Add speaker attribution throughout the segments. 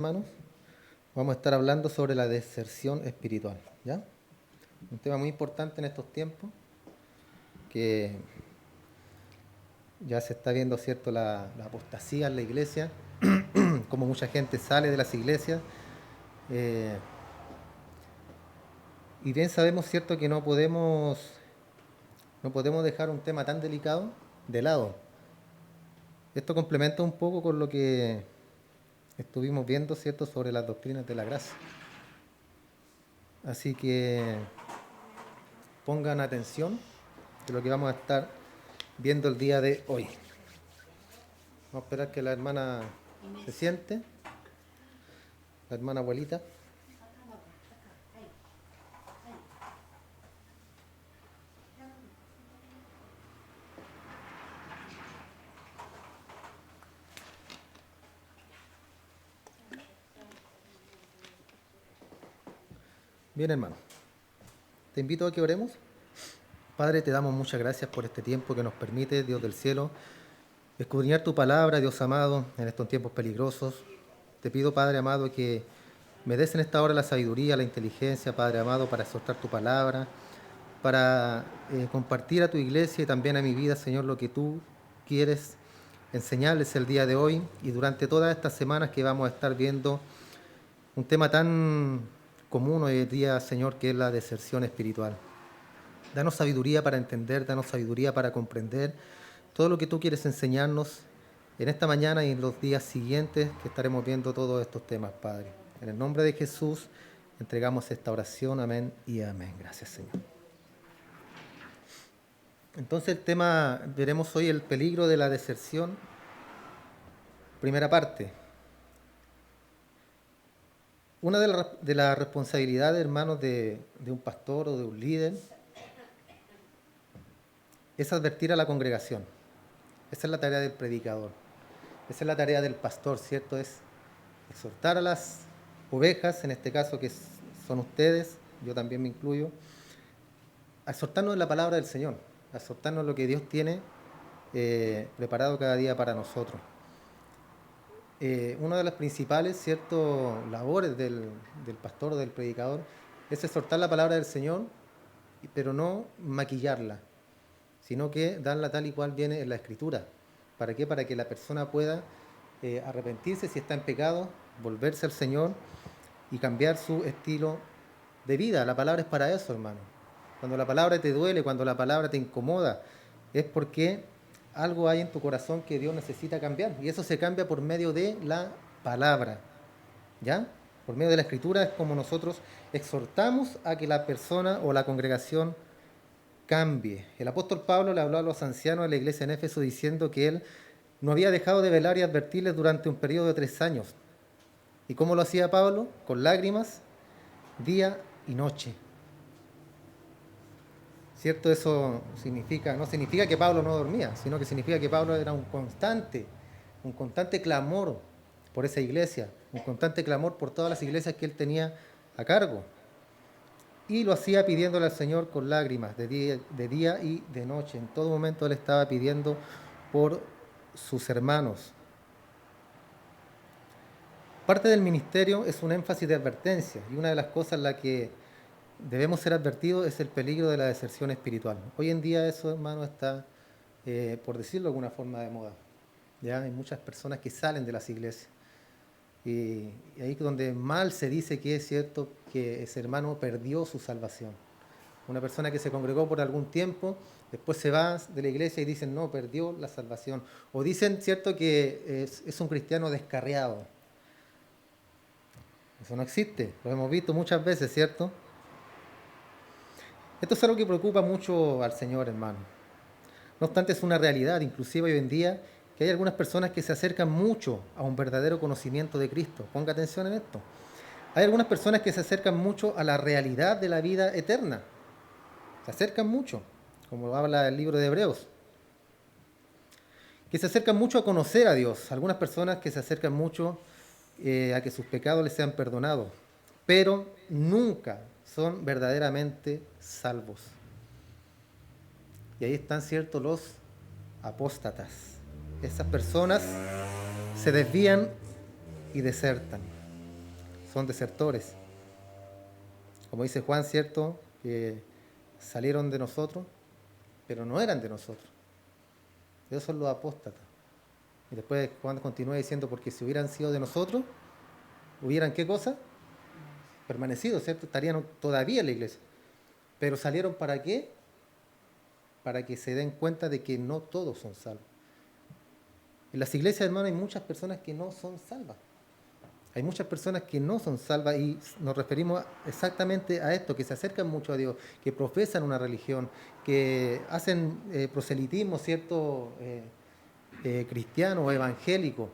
Speaker 1: Hermanos, vamos a estar hablando sobre la deserción espiritual, ¿ya? Un tema muy importante en estos tiempos, que ya se está viendo, ¿cierto?, la apostasía en la iglesia, como mucha gente sale de las iglesias, eh, y bien sabemos, ¿cierto?, que no podemos dejar un tema tan delicado de lado. Esto complementa un poco con lo que estuvimos viendo, ¿cierto?, sobre las doctrinas de la gracia. Así que pongan atención de lo que vamos a estar viendo el día de hoy. Vamos a esperar que la hermana se siente, la hermana abuelita. Bien, hermano, te invito a que oremos. Padre, te damos muchas gracias por este tiempo que nos permite, Dios del cielo, escudriñar tu palabra, Dios amado, en estos tiempos peligrosos. Te pido, Padre amado, que me des en esta hora la sabiduría, la inteligencia, Padre amado, para exhortar tu palabra, para compartir a tu iglesia y también a mi vida, Señor, lo que tú quieres enseñarles el día de hoy y durante todas estas semanas que vamos a estar viendo un tema tan común hoy en día, Señor, que es la deserción espiritual. Danos sabiduría para entender, danos sabiduría para comprender todo lo que tú quieres enseñarnos en esta mañana y en los días siguientes que estaremos viendo todos estos temas, Padre. En el nombre de Jesús entregamos esta oración, amén y amén. Gracias, Señor. Entonces el tema, veremos hoy el peligro de la deserción, primera parte. Una de las responsabilidades, hermanos, de un pastor o de un líder es advertir a la congregación. Esa es la tarea del predicador. Esa es la tarea del pastor, ¿cierto? Es exhortar a las ovejas, en este caso que son ustedes, yo también me incluyo, a exhortarnos en la palabra del Señor, a exhortarnos lo que Dios tiene preparado cada día para nosotros. Una de las principales, ¿cierto?, labores del pastor o del predicador es exhortar la palabra del Señor, pero no maquillarla, sino que darla tal y cual viene en la Escritura. ¿Para qué? Para que la persona pueda arrepentirse si está en pecado, volverse al Señor y cambiar su estilo de vida. La palabra es para eso, hermano. Cuando la palabra te duele, cuando la palabra te incomoda, es porque algo hay en tu corazón que Dios necesita cambiar. Y eso se cambia por medio de la palabra. ¿Ya? Por medio de la Escritura es como nosotros exhortamos a que la persona o la congregación cambie. El apóstol Pablo le habló a los ancianos de la iglesia en Éfeso diciendo que él no había dejado de velar y advertirles durante un periodo de 3 años. ¿Y cómo lo hacía Pablo? Con lágrimas, día y noche. ¿Cierto? Eso no significa que Pablo no dormía, sino que significa que Pablo era un constante clamor por esa iglesia, un constante clamor por todas las iglesias que él tenía a cargo. Y lo hacía pidiéndole al Señor con lágrimas, de día y de noche. En todo momento él estaba pidiendo por sus hermanos. Parte del ministerio es un énfasis de advertencia, y una de las cosas en la que debemos ser advertidos es el peligro de la deserción espiritual. Hoy en día eso, hermano, está, por decirlo de alguna forma, de moda. ¿Ya? Hay muchas personas que salen de las iglesias. Y ahí es donde mal se dice que es cierto que ese hermano perdió su salvación. Una persona que se congregó por algún tiempo, después se va de la iglesia y dicen, no, perdió la salvación. O dicen, cierto, que es un cristiano descarriado. Eso no existe, lo hemos visto muchas veces, ¿cierto? Esto es algo que preocupa mucho al Señor, hermano. No obstante, es una realidad, inclusive hoy en día, que hay algunas personas que se acercan mucho a un verdadero conocimiento de Cristo. Ponga atención en esto. Hay algunas personas que se acercan mucho a la realidad de la vida eterna. Se acercan mucho, como habla el libro de Hebreos. Que se acercan mucho a conocer a Dios. Algunas personas que se acercan mucho a que sus pecados les sean perdonados. Pero nunca son verdaderamente salvos. Y ahí están, ciertos los apóstatas. Esas personas se desvían y desertan. son desertores. Como dice Juan, ¿cierto? Que salieron de nosotros, pero no eran de nosotros. Esos son los apóstatas. Y después Juan continúa diciendo, porque si hubieran sido de nosotros, hubieran ¿qué cosa? Permanecido, ¿cierto? Estarían todavía en la iglesia. Pero salieron ¿para qué? Para que se den cuenta de que no todos son salvos. En las iglesias, hermano, hay muchas personas que no son salvas. Hay muchas personas que no son salvas y nos referimos exactamente a esto, que se acercan mucho a Dios, que profesan una religión, que hacen proselitismo, ¿cierto? Cristiano o evangélico,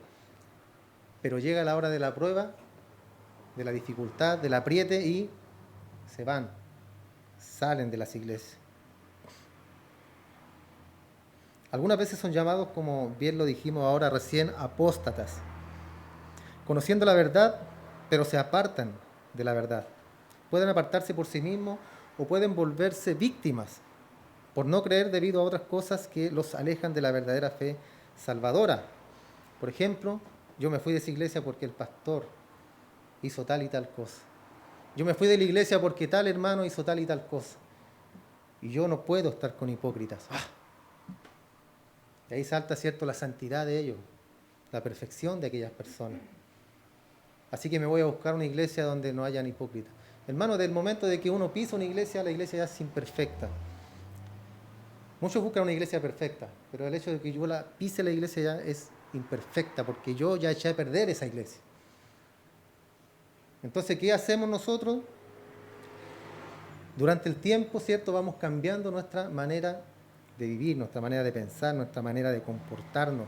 Speaker 1: pero llega la hora de la prueba, de la dificultad, del apriete y se van, salen de las iglesias. Algunas veces son llamados, como bien lo dijimos ahora recién, apóstatas, conociendo la verdad, pero se apartan de la verdad. Pueden apartarse por sí mismos o pueden volverse víctimas por no creer debido a otras cosas que los alejan de la verdadera fe salvadora. Por ejemplo, yo me fui de esa iglesia porque el pastor hizo tal y tal cosa. Yo me fui de la iglesia porque tal hermano hizo tal y tal cosa. Y yo no puedo estar con hipócritas. Y ahí salta, ¿cierto?, la santidad de ellos, la perfección de aquellas personas. Así que me voy a buscar una iglesia donde no hayan hipócritas. Hermano, del momento de que uno pisa una iglesia, la iglesia ya es imperfecta. Muchos buscan una iglesia perfecta, pero el hecho de que yo la pise la iglesia ya es imperfecta, porque yo ya eché a perder esa iglesia. Entonces, ¿qué hacemos nosotros? Durante el tiempo, ¿cierto?, vamos cambiando nuestra manera de vivir, nuestra manera de pensar, nuestra manera de comportarnos.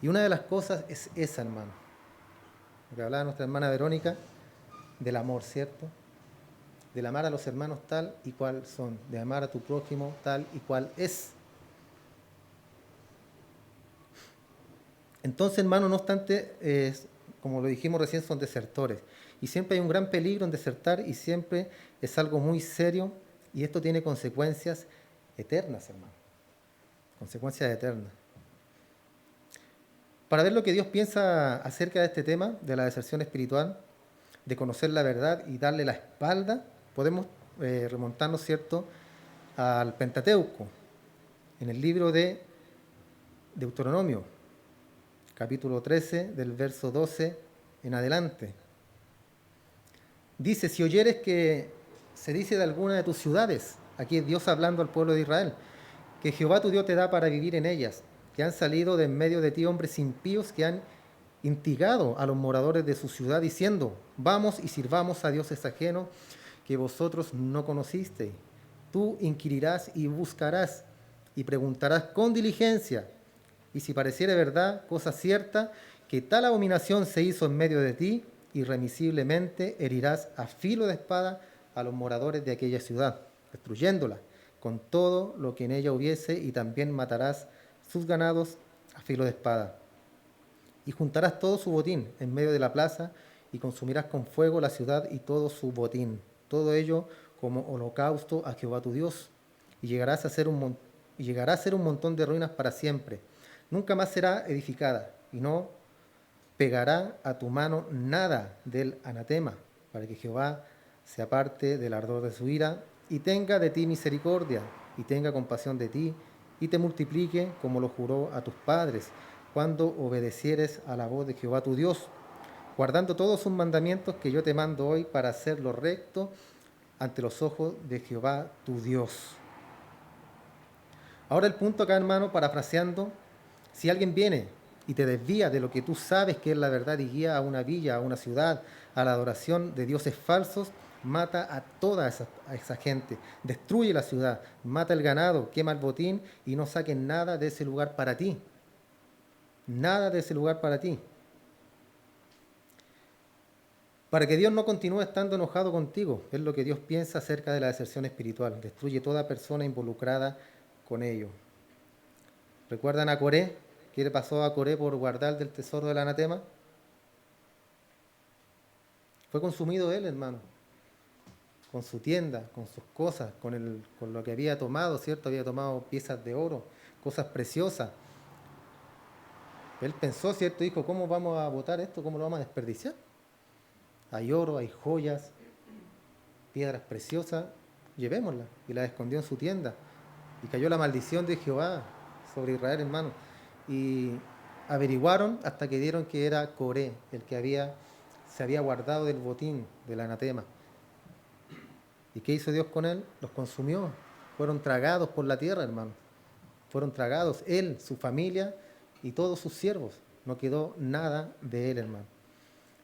Speaker 1: Y una de las cosas es esa, hermano. Lo que hablaba nuestra hermana Verónica, del amor, ¿cierto? Del amar a los hermanos tal y cual son, de amar a tu prójimo tal y cual es. Entonces, hermano, no obstante, como lo dijimos recién, son desertores. Y siempre hay un gran peligro en desertar y siempre es algo muy serio y esto tiene consecuencias eternas, hermano. Consecuencias eternas. Para ver lo que Dios piensa acerca de este tema, de la deserción espiritual, de conocer la verdad y darle la espalda, podemos remontarnos, ¿cierto?, al Pentateuco, en el libro de Deuteronomio, capítulo 13, del verso 12 en adelante. Dice, si oyeres que se dice de alguna de tus ciudades, aquí es Dios hablando al pueblo de Israel, que Jehová tu Dios te da para vivir en ellas, que han salido de en medio de ti hombres impíos que han instigado a los moradores de su ciudad diciendo, vamos y sirvamos a dioses ajenos que vosotros no conocisteis. Tú inquirirás y buscarás y preguntarás con diligencia, y si pareciere verdad, cosa cierta, que tal abominación se hizo en medio de ti, irremisiblemente herirás a filo de espada a los moradores de aquella ciudad, destruyéndola con todo lo que en ella hubiese, y también matarás sus ganados a filo de espada. Y juntarás todo su botín en medio de la plaza, y consumirás con fuego la ciudad y todo su botín, todo ello como holocausto a Jehová tu Dios, y llegará a ser un montón de ruinas para siempre. Nunca más será edificada, y no pegará a tu mano nada del anatema, para que Jehová se aparte del ardor de su ira, y tenga de ti misericordia, y tenga compasión de ti, y te multiplique como lo juró a tus padres, cuando obedecieres a la voz de Jehová tu Dios, guardando todos sus mandamientos que yo te mando hoy para hacer lo recto ante los ojos de Jehová tu Dios. Ahora el punto acá, hermano, parafraseando, si alguien viene y te desvía de lo que tú sabes que es la verdad y guía a una villa, a una ciudad, a la adoración de dioses falsos, mata a toda esa gente, destruye la ciudad, mata el ganado, quema el botín y no saquen nada de ese lugar para ti. Nada de ese lugar para ti. Para que Dios no continúe estando enojado contigo, es lo que Dios piensa acerca de la deserción espiritual. Destruye toda persona involucrada con ello. ¿Recuerdan a Coré? ¿Qué le pasó a Coré por guardar del tesoro del anatema? Fue consumido él, hermano, con su tienda, con sus cosas, con lo que había tomado, ¿cierto? Había tomado piezas de oro, cosas preciosas. Él pensó, ¿cierto? Dijo, ¿cómo vamos a botar esto? ¿Cómo lo vamos a desperdiciar? hay oro, hay joyas, piedras preciosas, llevémoslas. Y las escondió en su tienda. Y cayó la maldición de Jehová sobre Israel, hermano. Y averiguaron hasta que dieron que era Coré, el que se había guardado del botín, del anatema. ¿Y qué hizo Dios con él? Los consumió. Fueron tragados por la tierra, hermano. Fueron tragados él, su familia y todos sus siervos. No quedó nada de él, hermano.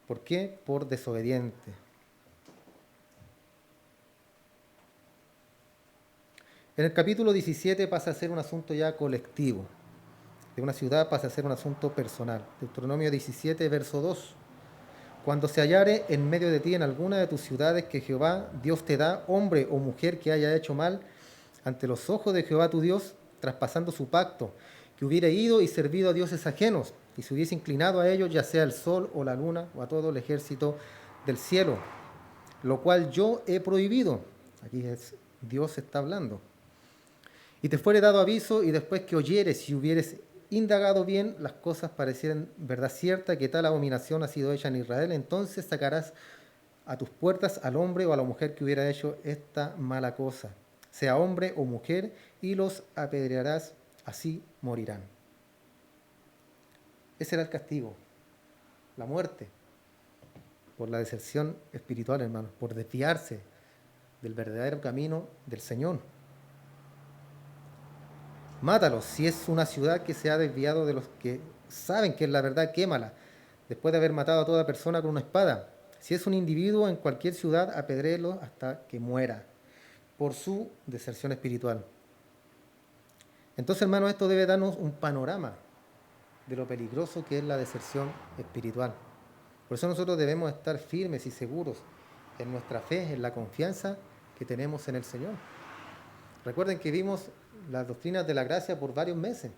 Speaker 1: ¿Por qué? Por desobediente. En el capítulo 17 pasa a ser un asunto ya colectivo. De una ciudad pasa a ser un asunto personal. Deuteronomio 17, verso 2. Cuando se hallare en medio de ti en alguna de tus ciudades que Jehová Dios te da, hombre o mujer que haya hecho mal ante los ojos de Jehová tu Dios, traspasando su pacto, que hubiera ido y servido a dioses ajenos, y se hubiese inclinado a ellos, ya sea el sol o la luna, o a todo el ejército del cielo, lo cual yo he prohibido. Aquí Dios está hablando. Y te fuere dado aviso, y después que oyeres y hubieres indagado bien, las cosas parecieran verdad cierta, que tal abominación ha sido hecha en Israel, entonces sacarás a tus puertas al hombre o a la mujer que hubiera hecho esta mala cosa, sea hombre o mujer, y los apedrearás, así morirán. Ese era el castigo, la muerte, por la deserción espiritual, hermanos, por desviarse del verdadero camino del Señor. Mátalos. Si es una ciudad que se ha desviado de los que saben que es la verdad, quémala, después de haber matado a toda persona con una espada. Si es un individuo en cualquier ciudad, apedréelo hasta que muera, por su deserción espiritual. Entonces, hermanos, esto debe darnos un panorama de lo peligroso que es la deserción espiritual. Por eso nosotros debemos estar firmes y seguros en nuestra fe, en la confianza que tenemos en el Señor. Recuerden que vimos las doctrinas de la gracia por varios meses.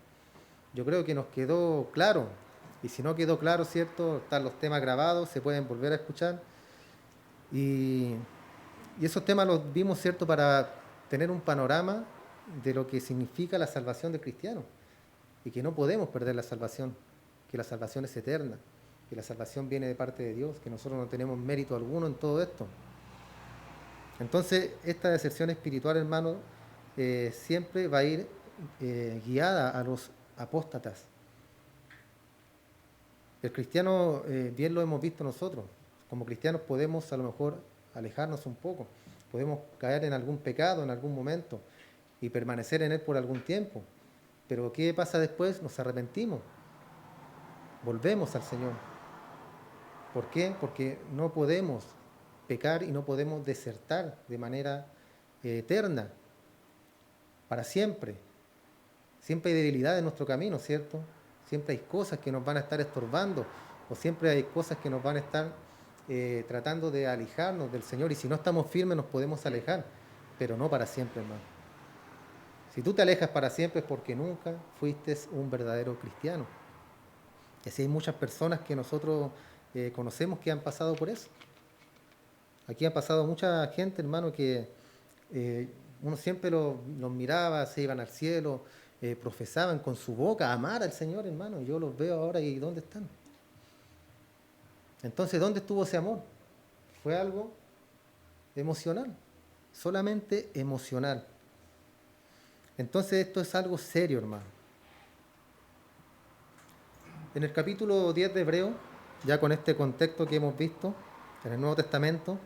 Speaker 1: Yo creo que nos quedó claro. Y si no quedó claro, ¿cierto? Están los temas grabados, se pueden volver a escuchar. Y esos temas los vimos, ¿cierto?, para tener un panorama de lo que significa la salvación del cristiano. Y que no podemos perder la salvación, que la salvación es eterna, que la salvación viene de parte de Dios, que nosotros no tenemos mérito alguno en todo esto. Entonces, esta deserción espiritual, hermano, siempre va a ir guiada a los apóstatas. El cristiano, bien lo hemos visto nosotros, como cristianos podemos a lo mejor alejarnos un poco, podemos caer en algún pecado en algún momento y permanecer en él por algún tiempo, pero ¿qué pasa después? Nos arrepentimos, volvemos al Señor. ¿Por qué? Porque no podemos pecar y no podemos desertar de manera eterna, para siempre. Siempre hay debilidad en nuestro camino, ¿cierto? Siempre hay cosas que nos van a estar estorbando, o siempre hay cosas que nos van a estar tratando de alejarnos del Señor, y si no estamos firmes nos podemos alejar, pero no para siempre, hermano. Si tú te alejas para siempre es porque nunca fuiste un verdadero cristiano. Y así hay muchas personas que nosotros conocemos que han pasado por eso. Aquí ha pasado mucha gente, hermano, que uno siempre los miraba, se iban al cielo, profesaban con su boca amar al Señor, hermano. Yo los veo ahora y ¿dónde están? Entonces, ¿dónde estuvo ese amor? Fue algo emocional, solamente emocional. Entonces, esto es algo serio, hermano. En el capítulo 10 de Hebreo, ya con este contexto que hemos visto en el Nuevo Testamento,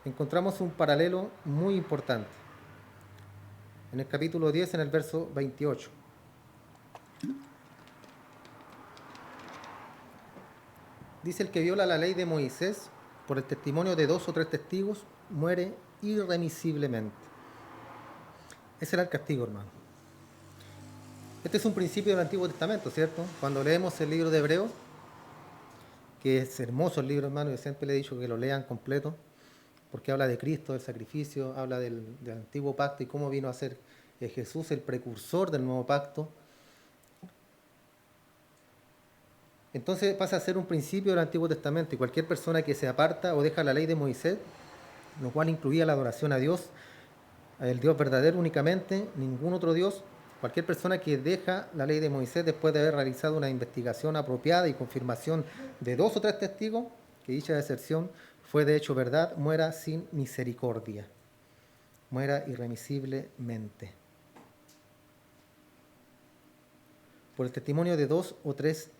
Speaker 1: encontramos un paralelo muy importante. En el capítulo 10, en el verso 28. Dice: el que viola la ley de Moisés por el testimonio de 2 o 3 testigos muere irremisiblemente. Ese era el castigo, hermano. Este es un principio del Antiguo Testamento, ¿cierto? Cuando leemos el libro de Hebreos, que es hermoso el libro, hermano, yo siempre le he dicho que lo lean completo, porque habla de Cristo, del sacrificio, habla del antiguo pacto y cómo vino a ser Jesús el precursor del nuevo pacto. Entonces pasa a ser un principio del Antiguo Testamento, y cualquier persona que se aparta o deja la ley de Moisés, lo cual incluía la adoración a Dios, al Dios verdadero únicamente, ningún otro Dios, cualquier persona que deja la ley de Moisés después de haber realizado una investigación apropiada y confirmación de 2 o 3 testigos, que dicha deserción fue de hecho verdad, muera sin misericordia, muera irremisiblemente. Por el testimonio de 2 o 3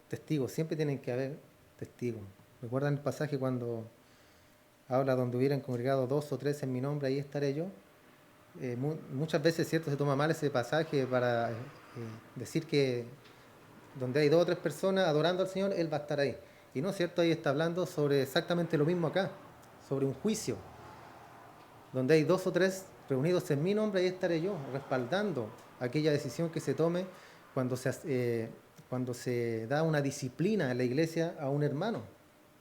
Speaker 1: testigos, siempre tienen que haber testigos. ¿Recuerdan el pasaje cuando habla donde hubieran congregado 2 o 3 en mi nombre, ahí estaré yo? Muchas veces, cierto, se toma mal ese pasaje para decir que donde hay 2 o 3 personas adorando al Señor, Él va a estar ahí. Y no es cierto, ahí está hablando sobre exactamente lo mismo acá, sobre un juicio. Donde hay 2 o 3 reunidos en mi nombre, ahí estaré yo, respaldando aquella decisión que se tome cuando se da una disciplina en la iglesia a un hermano,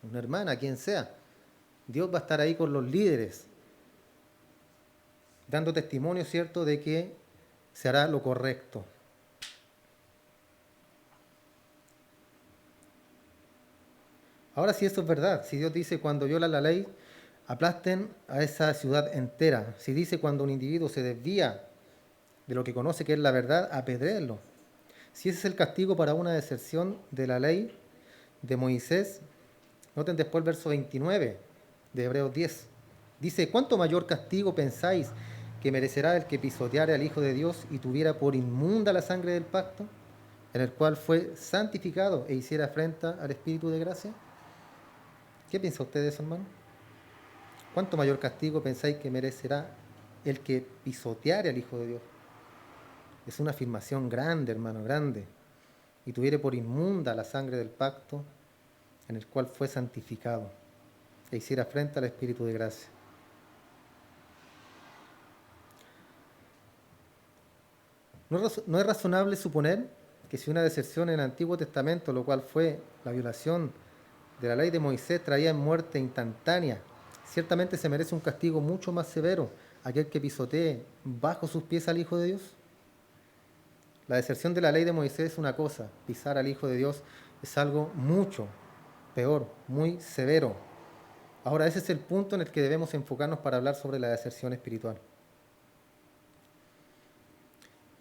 Speaker 1: una hermana, quien sea. Dios va a estar ahí con los líderes, dando testimonio, ¿cierto?, de que se hará lo correcto. Ahora, si eso es verdad, si Dios dice cuando violan la ley, aplasten a esa ciudad entera. Si dice cuando un individuo se desvía de lo que conoce que es la verdad, apedréenlo. Si ese es el castigo para una deserción de la ley de Moisés, noten después el verso 29 de Hebreos 10. Dice, ¿cuánto mayor castigo pensáis que merecerá el que pisoteare al Hijo de Dios y tuviera por inmunda la sangre del pacto, en el cual fue santificado e hiciera afrenta al Espíritu de gracia? ¿Qué piensa usted de eso, hermano? ¿Cuánto mayor castigo pensáis que merecerá el que pisoteare al Hijo de Dios? Es una afirmación grande, hermano, grande. Y tuviere por inmunda la sangre del pacto en el cual fue santificado e hiciera afrenta al Espíritu de gracia. No es razonable suponer que si una deserción en el Antiguo Testamento, lo cual fue la violación de la ley de Moisés, traía en muerte instantánea, ciertamente se merece un castigo mucho más severo aquel que pisotee bajo sus pies al Hijo de Dios. La deserción de la ley de Moisés es una cosa, pisar al Hijo de Dios es algo mucho peor, muy severo. Ahora, ese es el punto en el que debemos enfocarnos para hablar sobre la deserción espiritual.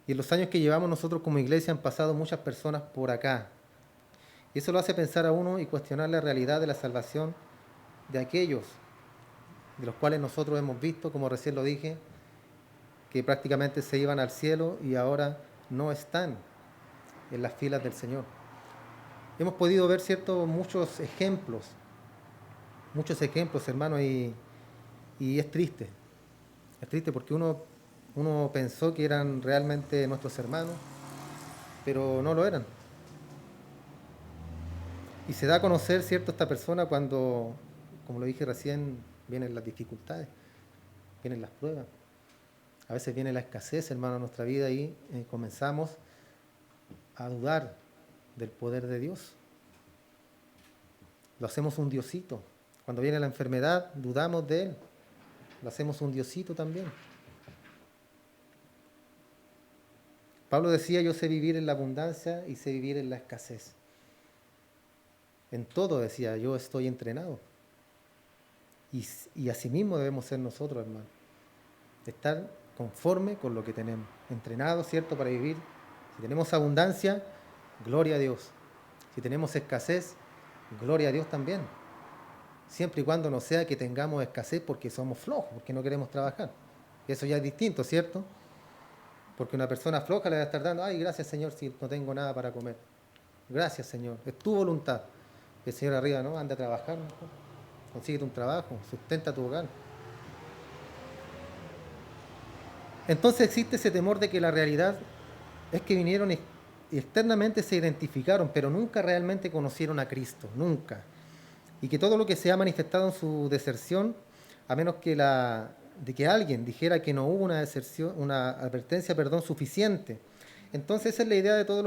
Speaker 1: Y en los años que llevamos nosotros como iglesia han pasado muchas personas por acá. Y eso lo hace pensar a uno y cuestionar la realidad de la salvación de aquellos de los cuales nosotros hemos visto, como recién lo dije, que prácticamente se iban al cielo y ahora no están en las filas del Señor. Hemos podido ver, ¿cierto?, muchos ejemplos, hermano, y es triste. Es triste porque uno pensó que eran realmente nuestros hermanos, pero no lo eran. Y se da a conocer, ¿cierto?, esta persona cuando, como lo dije recién, vienen las dificultades, vienen las pruebas. A veces viene la escasez, hermano, en nuestra vida y comenzamos a dudar del poder de Dios. Lo hacemos un diosito. Cuando viene la enfermedad, dudamos de Él. Lo hacemos un diosito también. Pablo decía, yo sé vivir en la abundancia y sé vivir en la escasez. En todo, decía, yo estoy entrenado. Y así mismo debemos ser nosotros, hermano. Estar conforme con lo que tenemos. Entrenados, ¿cierto?, para vivir. Si tenemos abundancia, gloria a Dios. Si tenemos escasez, gloria a Dios también. Siempre y cuando no sea que tengamos escasez porque somos flojos, porque no queremos trabajar. Eso ya es distinto, ¿cierto? Porque una persona floja le va a estar dando, ay, gracias Señor si no tengo nada para comer. Gracias Señor, es tu voluntad. El Señor arriba, ¿no? Anda a trabajar, ¿no? Consíguete un trabajo, sustenta tu hogar. Entonces existe ese temor de que la realidad es que vinieron y externamente se identificaron, pero nunca realmente conocieron a Cristo, nunca. Y que todo lo que se ha manifestado en su deserción, a menos que de que alguien dijera que no hubo una deserción, una advertencia, suficiente. Entonces esa es la idea de todos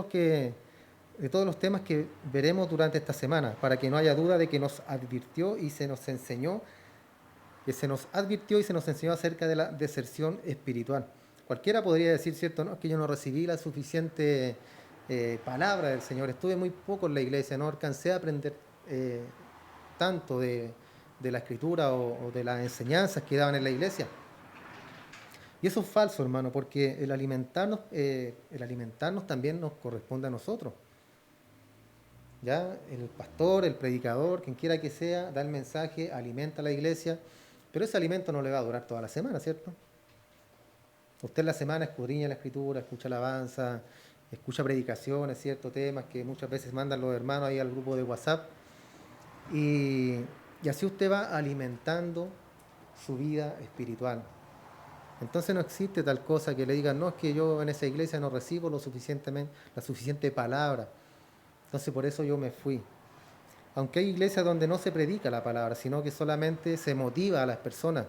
Speaker 1: los temas que veremos durante esta semana, para que no haya duda de que nos advirtió y se nos enseñó, acerca de la deserción espiritual. Cualquiera podría decir, ¿cierto? No, es que yo no recibí la suficiente palabra del Señor, estuve muy poco en la iglesia, no alcancé a aprender tanto de la escritura o de las enseñanzas que daban en la iglesia. Y eso es falso, hermano, porque el alimentarnos también nos corresponde a nosotros. Ya el pastor, el predicador, quien quiera que sea, da el mensaje, alimenta a la iglesia, pero ese alimento no le va a durar toda la semana, ¿cierto? Usted en la semana escudriña la escritura, escucha alabanza, escucha predicaciones, ciertos temas que muchas veces mandan los hermanos ahí al grupo de WhatsApp, y, y así usted va alimentando su vida espiritual. Entonces no existe tal cosa que le digan, no, es que yo en esa iglesia no recibo la suficiente palabra, entonces por eso yo me fui. Aunque hay iglesias donde no se predica la palabra, sino que solamente se motiva a las personas,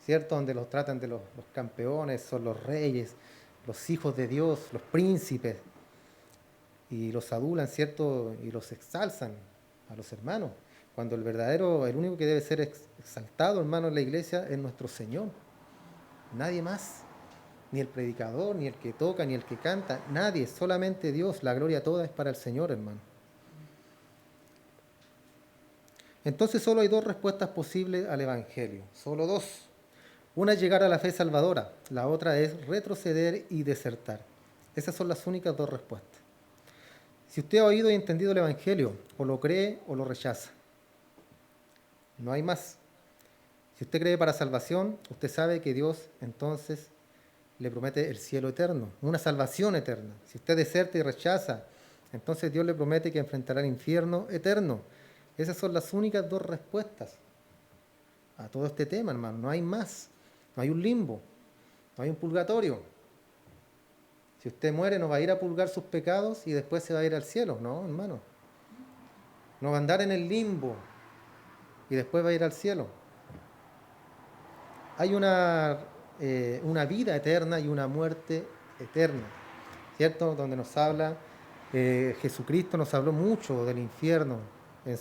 Speaker 1: ¿cierto? Donde los tratan de los campeones, son los reyes, los hijos de Dios, los príncipes, y los adulan, ¿cierto? Y los exalzan a los hermanos. Cuando el único que debe ser exaltado, hermano, en la iglesia es nuestro Señor. Nadie más. Ni el predicador, ni el que toca, ni el que canta. Nadie, solamente Dios. La gloria toda es para el Señor, hermano. Entonces solo hay dos respuestas posibles al Evangelio. Solo dos. Una es llegar a la fe salvadora. La otra es retroceder y desertar. Esas son las únicas dos respuestas. Si usted ha oído y entendido el Evangelio, o lo cree o lo rechaza. No hay más. Si usted cree para salvación, usted sabe que Dios entonces le promete el cielo eterno, una salvación eterna. Si usted deserta y rechaza, entonces Dios le promete que enfrentará el infierno eterno. Esas son las únicas dos respuestas a todo este tema, hermano. No hay más. No hay un limbo. No hay un purgatorio. Si usted muere, no va a ir a purgar sus pecados y después se va a ir al cielo. No, hermano. No va a andar en el limbo y después va a ir al cielo. Hay una vida eterna y una muerte eterna, ¿cierto? Donde nos habla, Jesucristo nos habló mucho del infierno en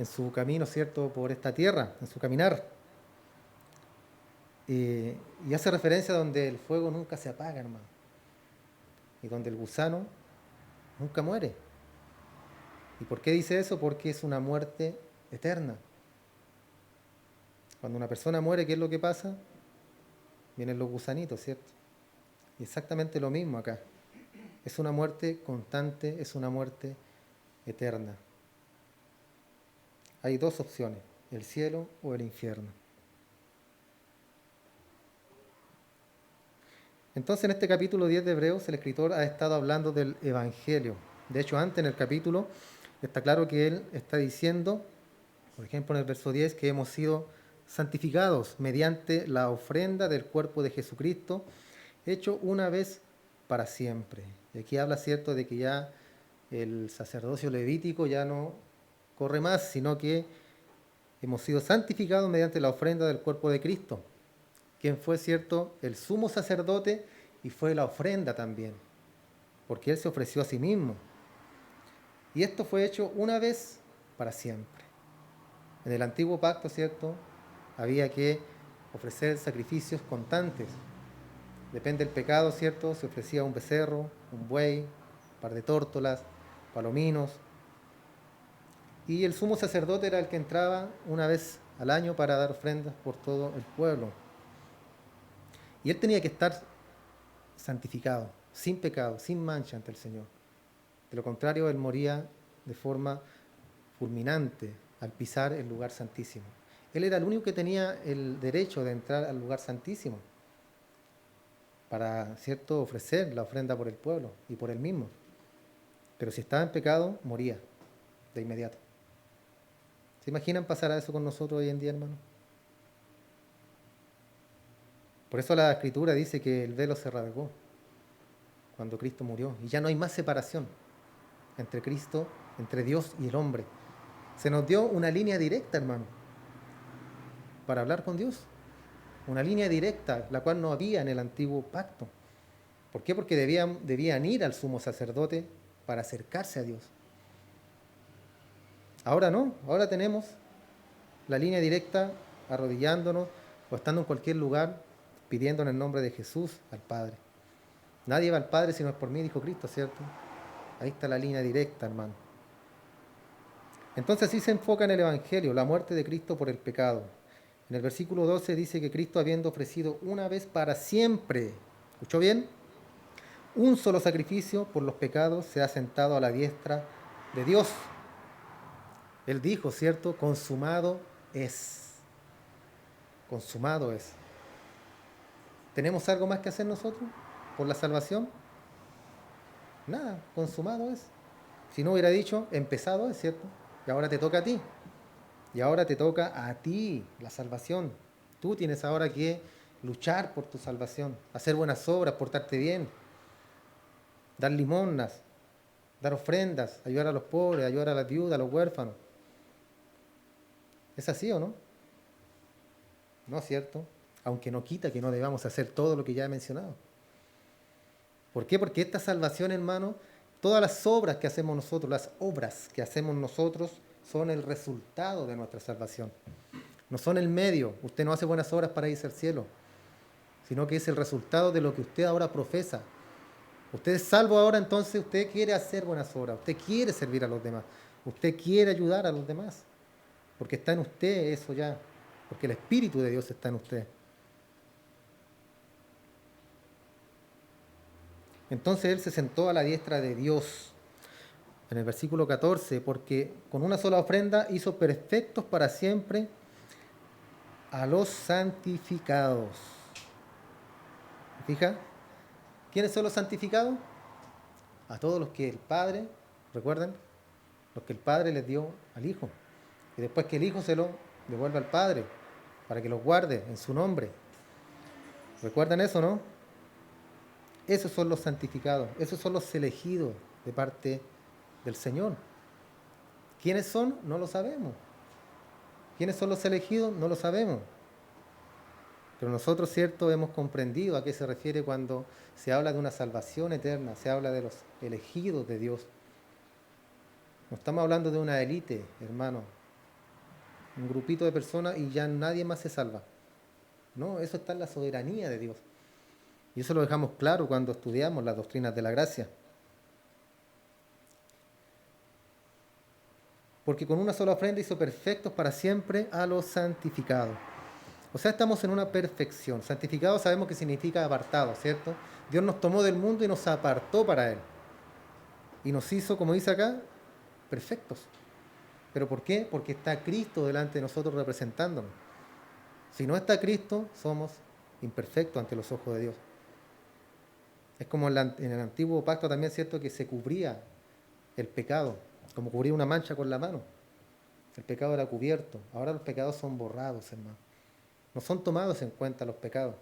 Speaker 1: su camino, ¿cierto? Por esta tierra, en su caminar. Y hace referencia a donde el fuego nunca se apaga, hermano. Y donde el gusano nunca muere. ¿Y por qué dice eso? Porque es una muerte eterna. Cuando una persona muere, ¿qué es lo que pasa? Vienen los gusanitos, ¿cierto? Y exactamente lo mismo acá. Es una muerte constante, es una muerte eterna. Hay dos opciones, el cielo o el infierno. Entonces en este capítulo 10 de Hebreos el escritor ha estado hablando del Evangelio. De hecho, antes en el capítulo está claro que él está diciendo, por ejemplo en el verso 10, que hemos sido santificados mediante la ofrenda del cuerpo de Jesucristo, hecho una vez para siempre. Y aquí habla, cierto, de que ya el sacerdocio levítico ya no corre más, sino que hemos sido santificados mediante la ofrenda del cuerpo de Cristo, quien fue, cierto, el sumo sacerdote y fue la ofrenda también, porque Él se ofreció a sí mismo. Y esto fue hecho una vez para siempre. En el antiguo pacto, ¿cierto?, había que ofrecer sacrificios constantes. Depende del pecado, ¿cierto? Se ofrecía un becerro, un buey, un par de tórtolas, palominos. Y el sumo sacerdote era el que entraba una vez al año para dar ofrendas por todo el pueblo. Y él tenía que estar santificado, sin pecado, sin mancha ante el Señor. De lo contrario, él moría de forma fulminante al pisar el lugar santísimo. Él era el único que tenía el derecho de entrar al lugar santísimo para, ¿cierto?, ofrecer la ofrenda por el pueblo y por él mismo. Pero si estaba en pecado, moría de inmediato. ¿Se imaginan pasar a eso con nosotros hoy en día, hermano? Por eso la Escritura dice que el velo se rasgó cuando Cristo murió y ya no hay más separación entre Cristo, entre Dios y el hombre. Se nos dio una línea directa, hermano, para hablar con Dios. Una línea directa, la cual no había en el antiguo pacto. ¿Por qué? Porque debían ir al sumo sacerdote para acercarse a Dios. Ahora no, ahora tenemos la línea directa arrodillándonos o estando en cualquier lugar pidiendo en el nombre de Jesús al Padre. Nadie va al Padre si no es por mí, dijo Cristo, ¿cierto? Ahí está la línea directa, hermano. Entonces así se enfoca en el Evangelio, la muerte de Cristo por el pecado. En el versículo 12 dice que Cristo, habiendo ofrecido una vez para siempre, ¿escuchó bien? un solo sacrificio por los pecados se ha sentado a la diestra de Dios. Él dijo, ¿cierto? Consumado es. Consumado es. ¿Tenemos algo más que hacer nosotros por la salvación? Nada, consumado es. Si no hubiera dicho, empezado es, ¿cierto? Y ahora te toca a ti. Y ahora te toca a ti la salvación. Tú tienes ahora que luchar por tu salvación, hacer buenas obras, portarte bien, dar limosnas, dar ofrendas, ayudar a los pobres, ayudar a las viudas, a los huérfanos. ¿Es así o no? ¿No es cierto? Aunque no quita que no debamos hacer todo lo que ya he mencionado. ¿Por qué? Porque esta salvación, hermano, todas las obras que hacemos nosotros, las obras que hacemos nosotros, son el resultado de nuestra salvación. No son el medio. Usted no hace buenas obras para irse al cielo, sino que es el resultado de lo que usted ahora profesa. Usted es salvo ahora, entonces usted quiere hacer buenas obras, usted quiere servir a los demás, usted quiere ayudar a los demás, porque está en usted eso ya, porque el Espíritu de Dios está en usted. Entonces Él se sentó a la diestra de Dios. En el versículo 14, porque con una sola ofrenda hizo perfectos para siempre a los santificados. ¿Fija? ¿Quiénes son los santificados? A todos los que el Padre, recuerden, los que el Padre les dio al Hijo. Y después que el Hijo se lo devuelve al Padre, para que los guarde en su nombre. ¿Recuerdan eso, no? Esos son los santificados, esos son los elegidos de parte del Señor. ¿Quiénes son? No lo sabemos. ¿Quiénes son los elegidos? No lo sabemos. Pero nosotros, cierto, hemos comprendido a qué se refiere cuando se habla de una salvación eterna, se habla de los elegidos de Dios. No estamos hablando de una élite, hermano, un grupito de personas y ya nadie más se salva. No, eso está en la soberanía de Dios. Y eso lo dejamos claro cuando estudiamos las doctrinas de la gracia. Porque con una sola ofrenda hizo perfectos para siempre a los santificados. O sea, estamos en una perfección. Santificado sabemos que significa apartado, ¿cierto? Dios nos tomó del mundo y nos apartó para Él. Y nos hizo, como dice acá, perfectos. ¿Pero por qué? Porque está Cristo delante de nosotros representándonos. Si no está Cristo, somos imperfectos ante los ojos de Dios. Es como en el antiguo pacto también, ¿cierto? Que se cubría el pecado, como cubría una mancha con la mano. El pecado era cubierto. Ahora los pecados son borrados, hermano. No son tomados en cuenta los pecados.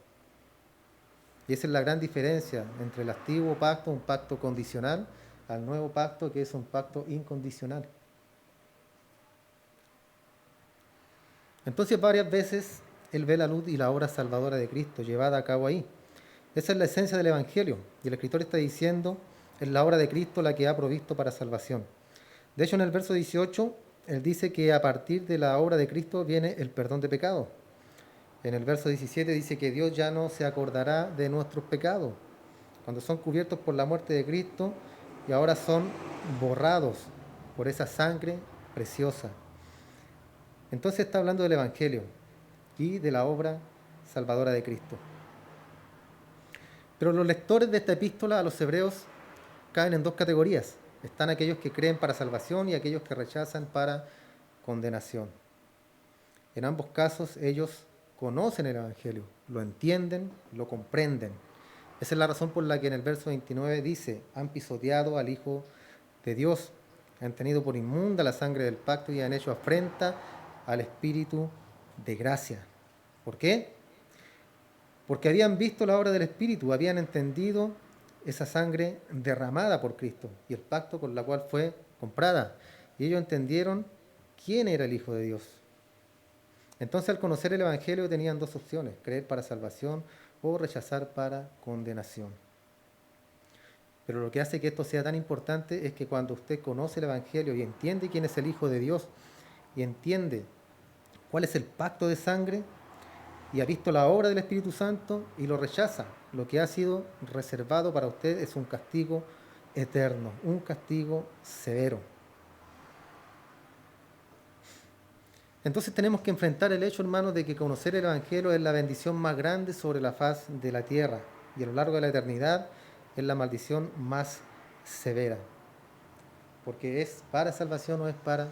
Speaker 1: Y esa es la gran diferencia entre el antiguo pacto, un pacto condicional, al nuevo pacto, que es un pacto incondicional. Entonces, varias veces Él ve la luz y la obra salvadora de Cristo llevada a cabo ahí. Esa es la esencia del Evangelio. Y el escritor está diciendo, es la obra de Cristo la que ha provisto para salvación. De hecho, en el verso 18, Él dice que a partir de la obra de Cristo viene el perdón de pecados. En el verso 17 dice que Dios ya no se acordará de nuestros pecados, cuando son cubiertos por la muerte de Cristo y ahora son borrados por esa sangre preciosa. Entonces está hablando del Evangelio y de la obra salvadora de Cristo. Pero los lectores de esta epístola a los hebreos caen en dos categorías. Están aquellos que creen para salvación y aquellos que rechazan para condenación. En ambos casos ellos conocen el Evangelio, lo entienden, lo comprenden. Esa es la razón por la que en el verso 29 dice, han pisoteado al Hijo de Dios, han tenido por inmunda la sangre del pacto y han hecho afrenta al Espíritu de gracia. ¿Por qué? Porque habían visto la obra del Espíritu, habían entendido esa sangre derramada por Cristo y el pacto con la cual fue comprada. Y ellos entendieron quién era el Hijo de Dios. Entonces, al conocer el Evangelio tenían dos opciones, creer para salvación o rechazar para condenación. Pero lo que hace que esto sea tan importante es que cuando usted conoce el Evangelio y entiende quién es el Hijo de Dios y entiende cuál es el pacto de sangre y ha visto la obra del Espíritu Santo y lo rechaza, lo que ha sido reservado para usted es un castigo eterno, un castigo severo. Entonces tenemos que enfrentar el hecho, hermanos, de que conocer el Evangelio es la bendición más grande sobre la faz de la tierra. Y a lo largo de la eternidad es la maldición más severa, porque es para salvación o es para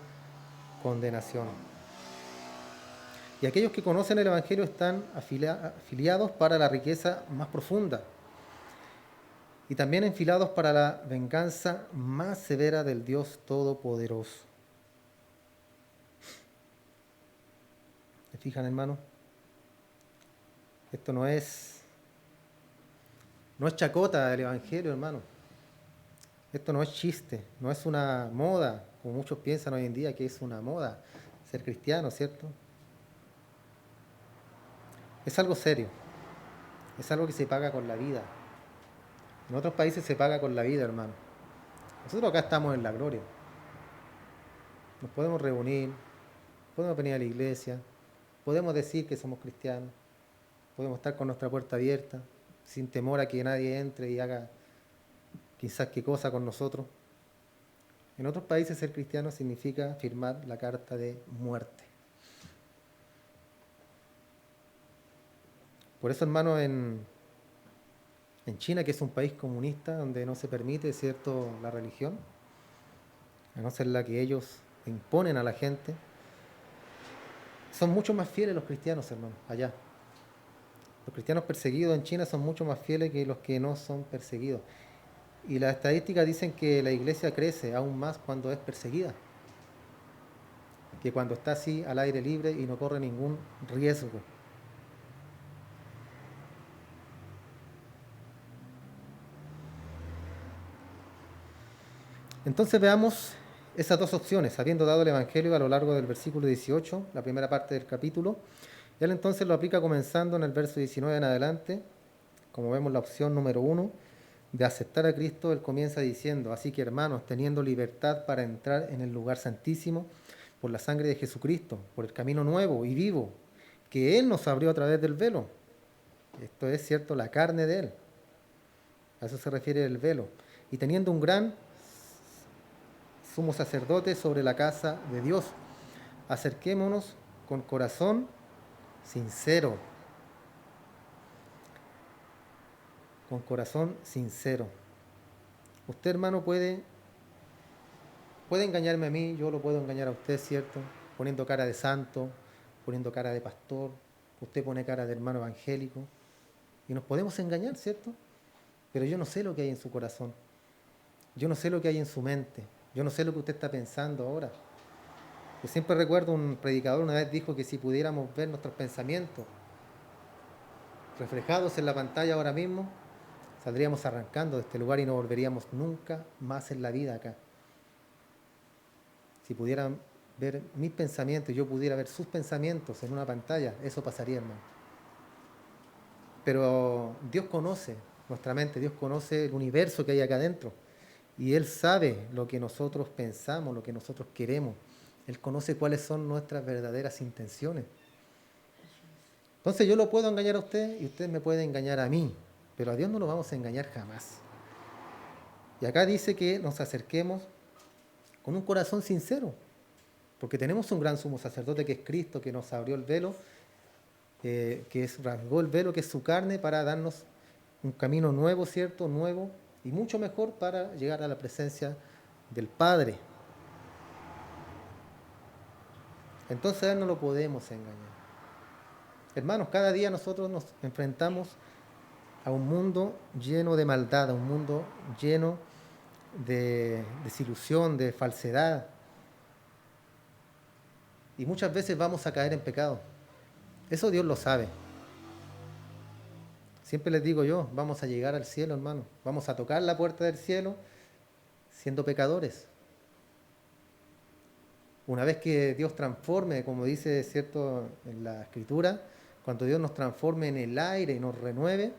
Speaker 1: condenación. Y aquellos que conocen el Evangelio están afiliados para la riqueza más profunda y también enfilados para la venganza más severa del Dios Todopoderoso. ¿Se fijan, hermano? Esto no es chacota del Evangelio, hermano. Esto no es chiste, no es una moda, como muchos piensan hoy en día que es una moda ser cristiano, ¿cierto? Es algo serio, es algo que se paga con la vida. En otros países se paga con la vida, hermano. Nosotros acá estamos en la gloria. Nos podemos reunir, podemos venir a la iglesia, podemos decir que somos cristianos, podemos estar con nuestra puerta abierta, sin temor a que nadie entre y haga quizás qué cosa con nosotros. En otros países ser cristiano significa firmar la carta de muerte. Por eso, hermano, en China, que es un país comunista donde no se permite, ¿cierto?, la religión, a no ser la que ellos imponen a la gente, son mucho más fieles los cristianos, hermano, allá. Los cristianos perseguidos en China son mucho más fieles que los que no son perseguidos. Y las estadísticas dicen que la iglesia crece aún más cuando es perseguida, que cuando está así al aire libre y no corre ningún riesgo. Entonces veamos esas dos opciones, habiendo dado el Evangelio a lo largo del versículo 18, la primera parte del capítulo. Él entonces lo aplica comenzando en el verso 19 en adelante. Como vemos, la opción número 1 de aceptar a Cristo, él comienza diciendo: así que, hermanos, teniendo libertad para entrar en el lugar santísimo por la sangre de Jesucristo, por el camino nuevo y vivo que Él nos abrió a través del velo. Esto es cierto, la carne de Él. A eso se refiere el velo. Y teniendo un gran sumo sacerdote sobre la casa de Dios, acerquémonos con corazón sincero. Con corazón sincero. Usted, hermano, puede engañarme a mí, yo lo puedo engañar a usted, ¿cierto? Poniendo cara de santo, poniendo cara de pastor, usted pone cara de hermano evangélico, y nos podemos engañar, ¿cierto? Pero yo no sé lo que hay en su corazón, yo no sé lo que hay en su mente, yo no sé lo que usted está pensando ahora. Yo siempre recuerdo un predicador una vez dijo que si pudiéramos ver nuestros pensamientos reflejados en la pantalla ahora mismo, saldríamos arrancando de este lugar y no volveríamos nunca más en la vida acá. Si pudieran ver mis pensamientos y yo pudiera ver sus pensamientos en una pantalla, eso pasaría, hermano. Pero Dios conoce nuestra mente, Dios conoce el universo que hay acá adentro. Y Él sabe lo que nosotros pensamos, lo que nosotros queremos. Él conoce cuáles son nuestras verdaderas intenciones. Entonces yo lo puedo engañar a usted y usted me puede engañar a mí, pero a Dios no lo vamos a engañar jamás. Y acá dice que nos acerquemos con un corazón sincero, porque tenemos un gran sumo sacerdote que es Cristo, que nos abrió el velo, rasgó el velo, que es su carne, para darnos un camino nuevo, ¿cierto? Nuevo y mucho mejor para llegar a la presencia del Padre. Entonces a Él no lo podemos engañar. Hermanos, cada día nosotros nos enfrentamos a un mundo lleno de maldad, a un mundo lleno de desilusión, de falsedad. Y muchas veces vamos a caer en pecado. Eso Dios lo sabe. Siempre les digo yo, vamos a llegar al cielo, hermano. Vamos a tocar la puerta del cielo siendo pecadores. Una vez que Dios transforme, como dice, ¿cierto?, en la Escritura, cuando Dios nos transforme en el aire y nos renueve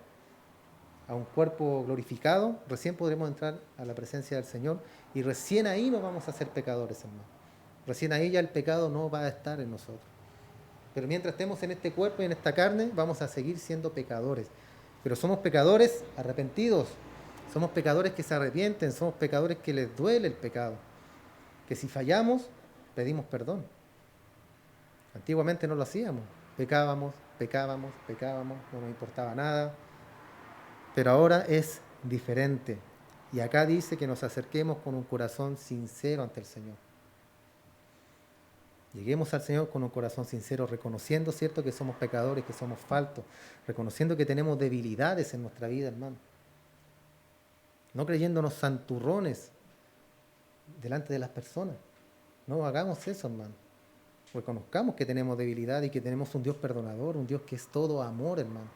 Speaker 1: a un cuerpo glorificado, recién podremos entrar a la presencia del Señor y recién ahí no vamos a ser pecadores, hermano. Recién ahí ya el pecado no va a estar en nosotros. Pero mientras estemos en este cuerpo y en esta carne, vamos a seguir siendo pecadores. Pero somos pecadores arrepentidos, somos pecadores que se arrepienten, somos pecadores que les duele el pecado, que si fallamos, pedimos perdón. Antiguamente no lo hacíamos, pecábamos, no nos importaba nada, pero ahora es diferente. Y acá dice que nos acerquemos con un corazón sincero ante el Señor. Lleguemos al Señor con un corazón sincero, reconociendo, ¿cierto?, que somos pecadores, que somos faltos, reconociendo que tenemos debilidades en nuestra vida, hermano. No creyéndonos santurrones delante de las personas. No hagamos eso, hermano. Reconozcamos que tenemos debilidad y que tenemos un Dios perdonador, un Dios que es todo amor, hermano.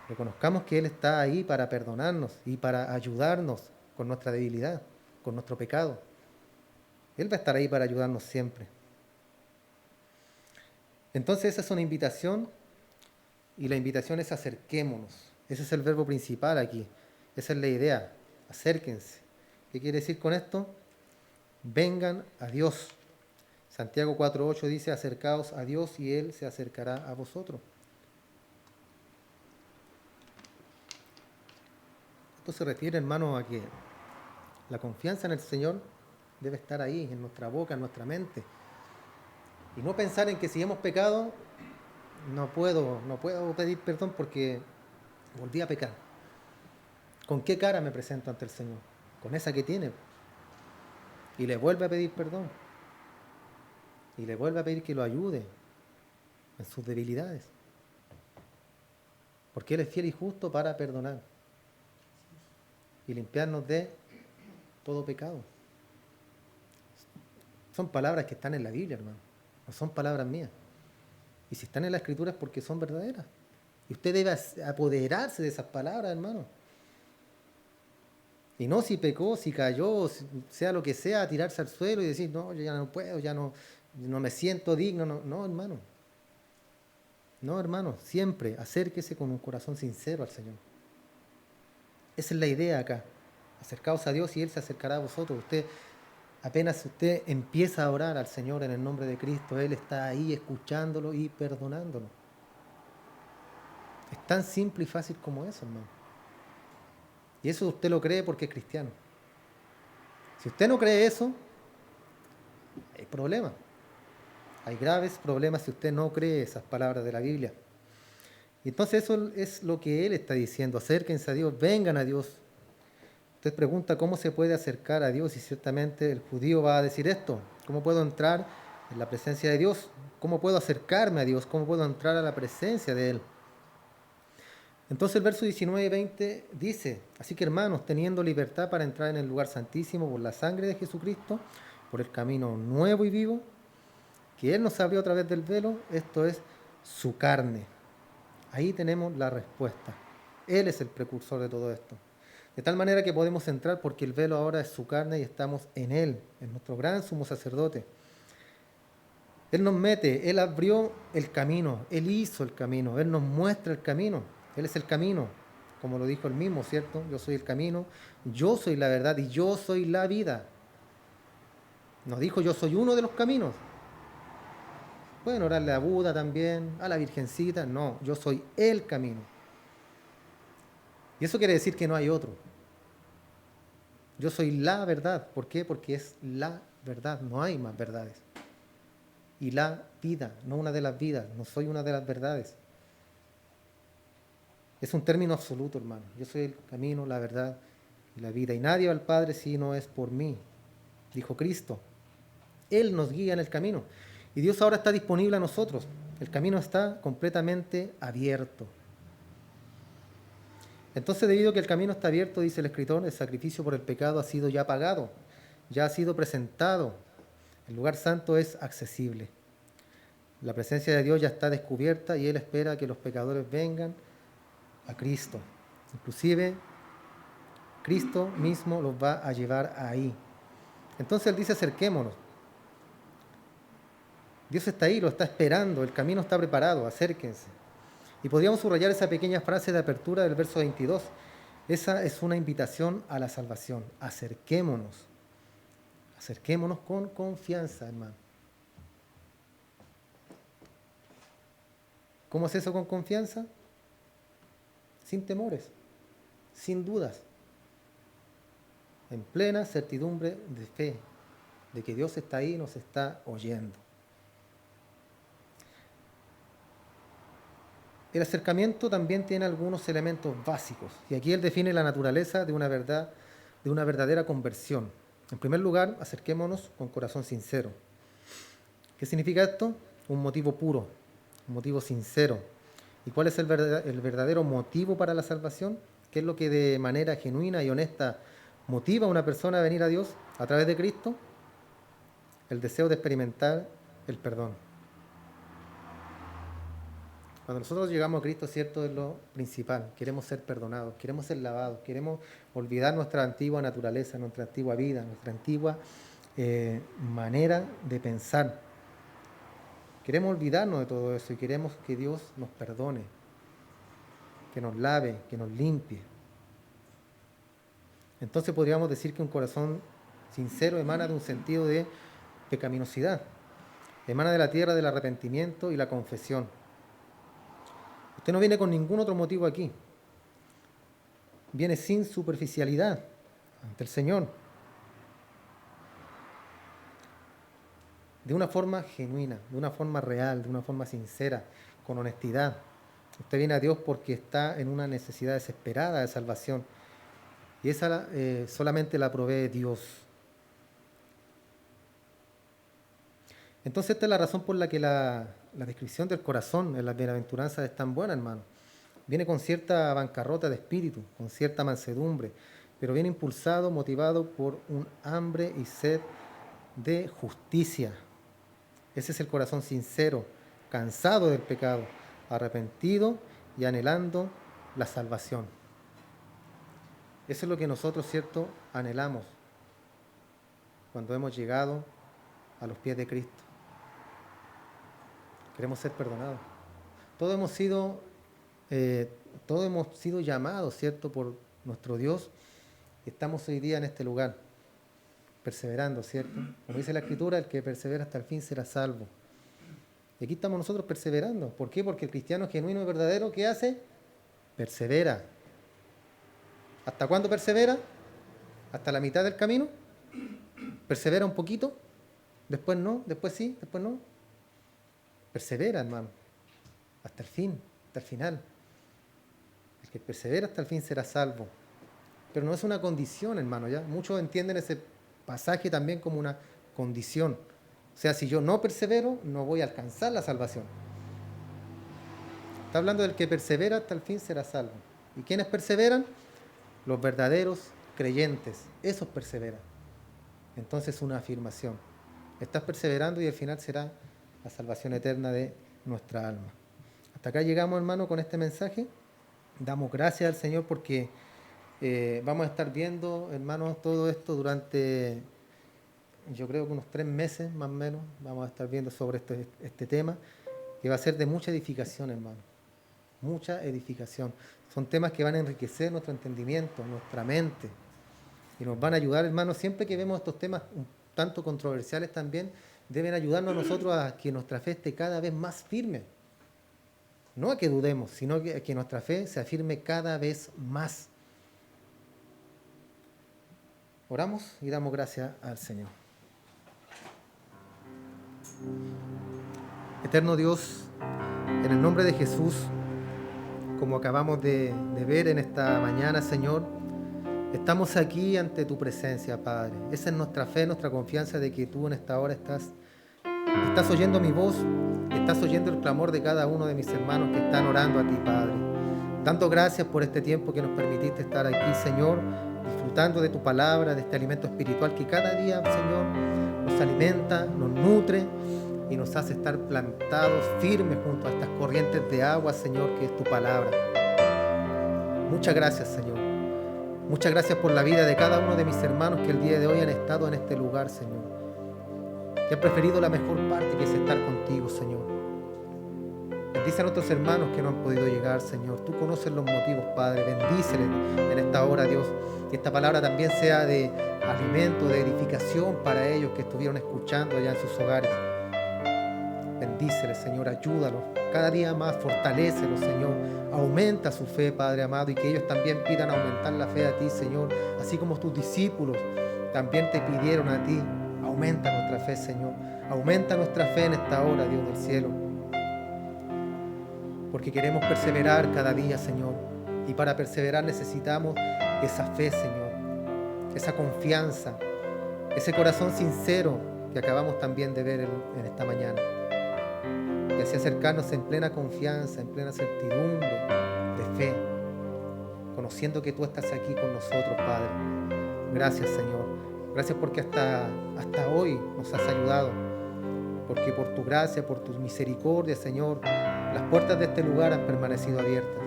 Speaker 1: Reconozcamos que Él está ahí para perdonarnos y para ayudarnos con nuestra debilidad, con nuestro pecado. Él va a estar ahí para ayudarnos siempre. Entonces esa es una invitación, y la invitación es acerquémonos. Ese es el verbo principal aquí. Esa es la idea. Acérquense. ¿Qué quiere decir con esto? Vengan a Dios. Santiago 4:8 dice: acercaos a Dios y Él se acercará a vosotros. Esto se refiere, hermano, a que la confianza en el Señor debe estar ahí, en nuestra boca, en nuestra mente. Y no pensar en que si hemos pecado, no puedo pedir perdón porque volví a pecar. ¿Con qué cara me presento ante el Señor? Con esa que tiene. Y le vuelve a pedir perdón. Y le vuelve a pedir que lo ayude en sus debilidades. Porque Él es fiel y justo para perdonar y limpiarnos de todo pecado. Son palabras que están en la Biblia, hermano. No son palabras mías. Y si están en la Escritura es porque son verdaderas. Y usted debe apoderarse de esas palabras, hermano. Y no si pecó, si cayó, sea lo que sea, tirarse al suelo y decir, no, yo ya no puedo, ya no me siento digno. No, hermano. No, hermano. Siempre acérquese con un corazón sincero al Señor. Esa es la idea acá. Acercaos a Dios y Él se acercará a vosotros. Apenas usted empieza a orar al Señor en el nombre de Cristo, Él está ahí escuchándolo y perdonándolo. Es tan simple y fácil como eso, hermano. Y eso usted lo cree porque es cristiano. Si usted no cree eso, hay problemas. Hay graves problemas si usted no cree esas palabras de la Biblia. Y entonces eso es lo que Él está diciendo. Acérquense a Dios, vengan a Dios. Usted pregunta cómo se puede acercar a Dios y ciertamente el judío va a decir esto. ¿Cómo puedo entrar en la presencia de Dios? ¿Cómo puedo acercarme a Dios? ¿Cómo puedo entrar a la presencia de Él? Entonces el verso 19 y 20 dice: así que hermanos, teniendo libertad para entrar en el lugar santísimo por la sangre de Jesucristo, por el camino nuevo y vivo, que Él nos abrió a través del velo, esto es su carne. Ahí tenemos la respuesta. Él es el precursor de todo esto. De tal manera que podemos entrar porque el velo ahora es su carne y estamos en Él, en nuestro gran sumo sacerdote. Él nos mete, Él abrió el camino, Él hizo el camino, Él nos muestra el camino. Él es el camino, como lo dijo Él mismo, ¿cierto? Yo soy el camino, yo soy la verdad y yo soy la vida. Nos dijo: yo soy uno de los caminos. Pueden orarle a Buda también, a la Virgencita. No, yo soy el camino. Y eso quiere decir que no hay otro. Yo soy la verdad. ¿Por qué? Porque es la verdad. No hay más verdades. Y la vida, no una de las vidas. No soy una de las verdades. Es un término absoluto, hermano. Yo soy el camino, la verdad y la vida. Y nadie va al Padre si no es por mí, dijo Cristo. Él nos guía en el camino. Y Dios ahora está disponible a nosotros. El camino está completamente abierto. Entonces, debido a que el camino está abierto, dice el escritor, el sacrificio por el pecado ha sido ya pagado, ya ha sido presentado. El lugar santo es accesible. La presencia de Dios ya está descubierta y Él espera que los pecadores vengan a Cristo. Inclusive, Cristo mismo los va a llevar ahí. Entonces Él dice: acerquémonos. Dios está ahí, lo está esperando, el camino está preparado, acérquense. Y podríamos subrayar esa pequeña frase de apertura del verso 22. Esa es una invitación a la salvación. Acerquémonos. Acerquémonos con confianza, hermano. ¿Cómo es eso con confianza? Sin temores, sin dudas, en plena certidumbre de fe, de que Dios está ahí y nos está oyendo. El acercamiento también tiene algunos elementos básicos, y aquí él define la naturaleza de una verdadera conversión. En primer lugar, acerquémonos con corazón sincero. ¿Qué significa esto? Un motivo puro, un motivo sincero. ¿Y cuál es el verdadero motivo para la salvación? ¿Qué es lo que de manera genuina y honesta motiva a una persona a venir a Dios a través de Cristo? El deseo de experimentar el perdón. Cuando nosotros llegamos a Cristo, cierto, es lo principal. Queremos ser perdonados, queremos ser lavados, queremos olvidar nuestra antigua naturaleza, nuestra antigua vida, nuestra antigua manera de pensar. Queremos olvidarnos de todo eso y queremos que Dios nos perdone, que nos lave, que nos limpie. Entonces podríamos decir que un corazón sincero emana de un sentido de pecaminosidad, emana de la tierra del arrepentimiento y la confesión. Usted no viene con ningún otro motivo aquí. Viene sin superficialidad ante el Señor. De una forma genuina, de una forma real, de una forma sincera, con honestidad. Usted viene a Dios porque está en una necesidad desesperada de salvación. Y esa solamente la provee Dios. Entonces esta es la razón por la que la descripción del corazón en las bienaventuranzas es tan buena, hermano. Viene con cierta bancarrota de espíritu, con cierta mansedumbre, pero viene impulsado, motivado por un hambre y sed de justicia. Ese es el corazón sincero, cansado del pecado, arrepentido y anhelando la salvación. Eso es lo que nosotros, cierto, anhelamos cuando hemos llegado a los pies de Cristo. Queremos ser perdonados. Todos hemos sido llamados, ¿cierto?, por nuestro Dios. Y estamos hoy día en este lugar, perseverando, ¿cierto? Como dice la Escritura, el que persevera hasta el fin será salvo. Y aquí estamos nosotros perseverando. ¿Por qué? Porque el cristiano genuino y verdadero, ¿qué hace? Persevera. ¿Hasta cuándo persevera? ¿Hasta la mitad del camino? ¿Persevera un poquito? ¿Después no? ¿Después sí? ¿Después no? Persevera, hermano. Hasta el fin, hasta el final. El que persevera hasta el fin será salvo. Pero no es una condición, hermano, ¿ya? Muchos entienden ese pasaje también como una condición. O sea, si yo no persevero, no voy a alcanzar la salvación. Está hablando del que persevera hasta el fin será salvo. ¿Y quiénes perseveran? Los verdaderos creyentes. Esos perseveran. Entonces es una afirmación. Estás perseverando y al final será la salvación eterna de nuestra alma. Hasta acá llegamos, hermano, con este mensaje. Damos gracias al Señor porque vamos a estar viendo, hermanos, todo esto durante, yo creo que unos 3 meses más o menos. Vamos a estar viendo sobre este tema, que va a ser de mucha edificación, hermano. Mucha edificación. Son temas que van a enriquecer nuestro entendimiento, nuestra mente, y nos van a ayudar, hermanos, siempre que vemos estos temas un tanto controversiales también, deben ayudarnos a nosotros a que nuestra fe esté cada vez más firme. No a que dudemos, sino que nuestra fe se afirme cada vez más. Oramos y damos gracias al Señor. Eterno Dios, en el nombre de Jesús, como acabamos de ver en esta mañana, Señor, estamos aquí ante tu presencia, Padre. Esa es nuestra fe, nuestra confianza de que tú en esta hora estás oyendo mi voz, estás oyendo el clamor de cada uno de mis hermanos que están orando a ti, Padre. Dando gracias por este tiempo que nos permitiste estar aquí, Señor, disfrutando de tu palabra, de este alimento espiritual que cada día, Señor, nos alimenta, nos nutre y nos hace estar plantados, firmes junto a estas corrientes de agua, Señor, que es tu palabra. Muchas gracias, Señor. Muchas gracias por la vida de cada uno de mis hermanos que el día de hoy han estado en este lugar, Señor. Que han preferido la mejor parte, que es estar contigo, Señor. Bendice a nuestros hermanos que no han podido llegar, Señor. Tú conoces los motivos, Padre. Bendíceles en esta hora, Dios. Que esta palabra también sea de alimento, de edificación para ellos que estuvieron escuchando allá en sus hogares. Bendíceles, Señor. Ayúdalos. Cada día más, fortalécelos, Señor. Aumenta su fe, Padre amado, y que ellos también pidan aumentar la fe a ti, Señor. Así como tus discípulos también te pidieron a ti. Aumenta nuestra fe, Señor. Aumenta nuestra fe en esta hora, Dios del cielo. porque queremos perseverar cada día, Señor. Y para perseverar necesitamos esa fe, Señor, esa confianza, ese corazón sincero que acabamos también de ver en esta mañana. Y así acercarnos en plena confianza, en plena certidumbre de fe, conociendo que tú estás aquí con nosotros, Padre. Gracias, Señor. Gracias porque hasta hoy nos has ayudado. Porque por tu gracia, por tu misericordia, Señor, las puertas de este lugar han permanecido abiertas.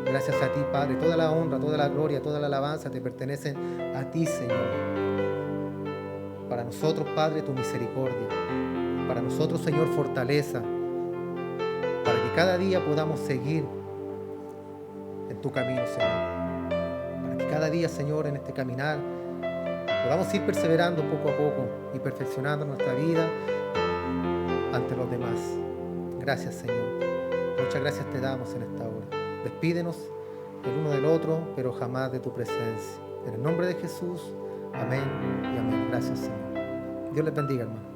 Speaker 1: Gracias a ti, Padre. Toda la honra, toda la gloria, toda la alabanza te pertenecen a ti, Señor. Para nosotros, Padre, tu misericordia. Para nosotros, Señor, fortaleza. Para que cada día podamos seguir en tu camino, Señor. Para que cada día, Señor, en este caminar, podamos ir perseverando poco a poco y perfeccionando nuestra vida ante los demás. Gracias, Señor. Muchas gracias te damos en esta hora. Despídenos el uno del otro, pero jamás de tu presencia. En el nombre de Jesús, amén y amén. Gracias, Señor. Dios les bendiga, hermano.